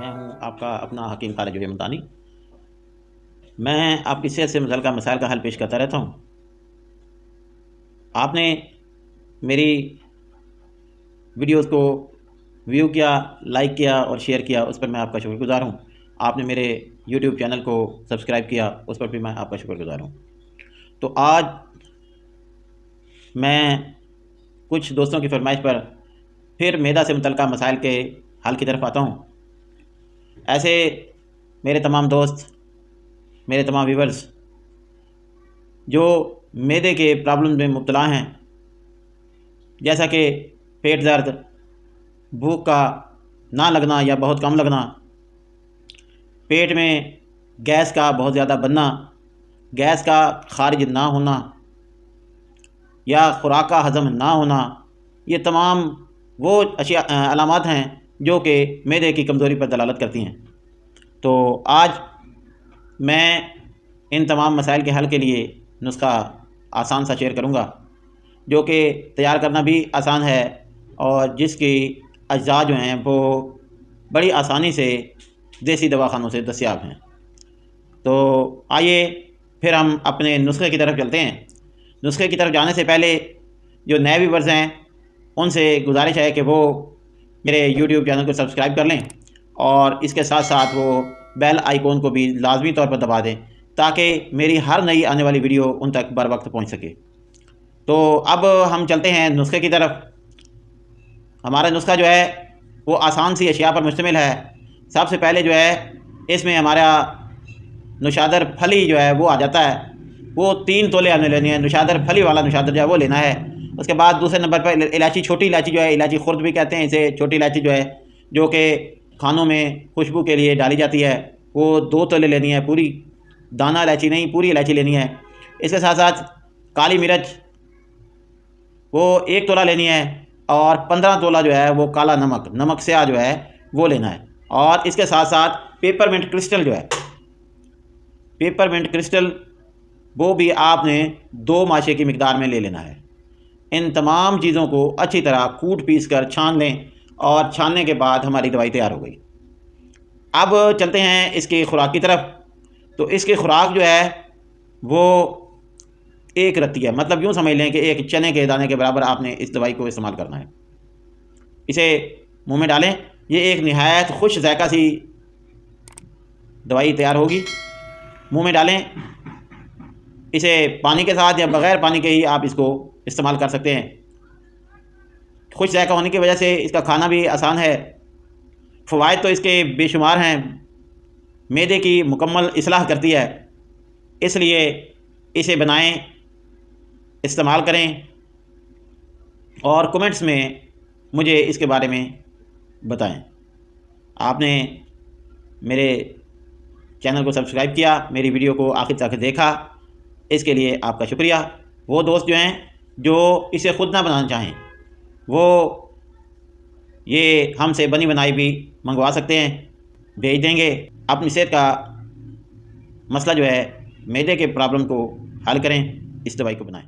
मैं हूं आपका अपना हकीम खालिद मुल्तानी। मैं आपकी सेहत से मुतल्लिक़ मसाइल का हल पेश करता रहता हूं। आपने मेरी वीडियोस को व्यू किया, लाइक किया और शेयर किया, उस पर मैं आपका शुक्रगुज़ार हूं। आपने मेरे यूट्यूब चैनल को सब्सक्राइब किया, उस पर भी मैं आपका शुक्रगुज़ार हूं। तो आज मैं कुछ दोस्तों की फरमाइश पर फिर मैदा से मुतल्लिक़ मसाइल के हल की तरफ आता हूँ। ऐसे मेरे तमाम दोस्त, मेरे तमाम व्यूवर्स जो मैदे के प्रॉब्लम में मुब्तला हैं, जैसा कि पेट दर्द, भूख का ना लगना या बहुत कम लगना, पेट में गैस का बहुत ज़्यादा बनना, गैस का खारिज ना होना या खुराक का हज़म ना होना, ये तमाम वो अलामात हैं जो कि मैदे की कमज़ोरी पर दलालत करती हैं। तो आज मैं इन तमाम मसाइल के हल के लिए नुस्खा आसान सा शेयर करूँगा, जो कि तैयार करना भी आसान है और जिसकी अज्जा जो हैं वो बड़ी आसानी से देसी दवाखानों से दस्तयाब हैं। तो आइए फिर हम अपने नुस्खे की तरफ चलते हैं। नुस्खे की तरफ जाने से पहले जो नए व्यूवर्स हैं उनसे गुजारिश है कि वो मेरे यूट्यूब चैनल को सब्सक्राइब कर लें और इसके साथ साथ वो बेल आइकॉन को भी लाजमी तौर पर दबा दें ताकि मेरी हर नई आने वाली वीडियो उन तक बर वक्त पहुँच सके। तो अब हम चलते हैं नुस्खे की तरफ। हमारा नुस्खा जो है वो आसान सी अशिया पर मुश्तमिल है। सबसे पहले जो है इसमें हमारा नुशादर फली जो है वो आ जाता है। वो 3 तोले हमने लेनी है। नुशादर फली वाला नुशादर जो है वो लेना है। उसके बाद दूसरे नंबर पर इलायची, छोटी इलायची जो है, इलायची खुर्द भी कहते हैं इसे, छोटी इलायची जो है जो कि खानों में खुशबू के लिए डाली जाती है, वो 2 तोले लेनी है। पूरी दाना इलायची नहीं, पूरी इलायची लेनी है। इसके साथ साथ काली मिर्च वो 1 तोला लेनी है और 15 तोला जो है वो काला नमक, नमक स्याह जो है वो लेना है। और इसके साथ साथ पेपरमिंट क्रिस्टल जो है, पेपरमिंट क्रिस्टल वो भी आपने 2 माशे की मिकदार में ले लेना है। इन तमाम चीज़ों को अच्छी तरह कूट पीस कर छान लें और छानने के बाद हमारी दवाई तैयार हो गई। अब चलते हैं इसकी खुराक की तरफ। तो इसकी खुराक जो है वो एक रत्ती है, मतलब यूँ समझ लें कि एक चने के दाने के बराबर आपने इस दवाई को इस्तेमाल करना है। इसे मुंह में डालें, ये एक निहायत खुश जायका सी दवाई तैयार होगी। मुंह में डालें, इसे पानी के साथ या बग़ैर पानी के ही आप इसको इस्तेमाल कर सकते हैं। खुश जायका होने की वजह से इसका खाना भी आसान है। फ़वाइद तो इसके बेशुमार हैं। मैदे की मुकम्मल इस्लाह करती है, इसलिए इसे बनाएं, इस्तेमाल करें और कमेंट्स में मुझे इसके बारे में बताएं। आपने मेरे चैनल को सब्सक्राइब किया, मेरी वीडियो को आखिर तक देखा, इसके लिए आपका शुक्रिया। वो दोस्त जो हैं जो इसे ख़ुद ना बनाना चाहें, वो ये हमसे बनी बनाई भी मंगवा सकते हैं, भेज देंगे। अपनी सेहत का मसला जो है, मैदे के प्रॉब्लम को हल करें, इस दवाई को बनाएं।